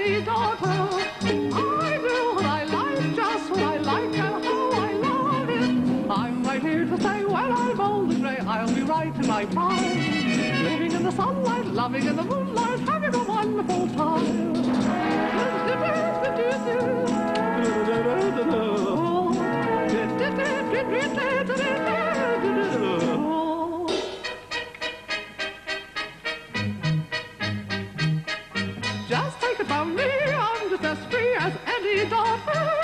any daughter. I do what I like, just what I like, and how I love it. I'm right here to say when I'm old and grey, I'll be right in my prime. Living in the sunlight, loving in the moonlight, having a wonderful time. Just take it from me, I'm just as free as any daughter.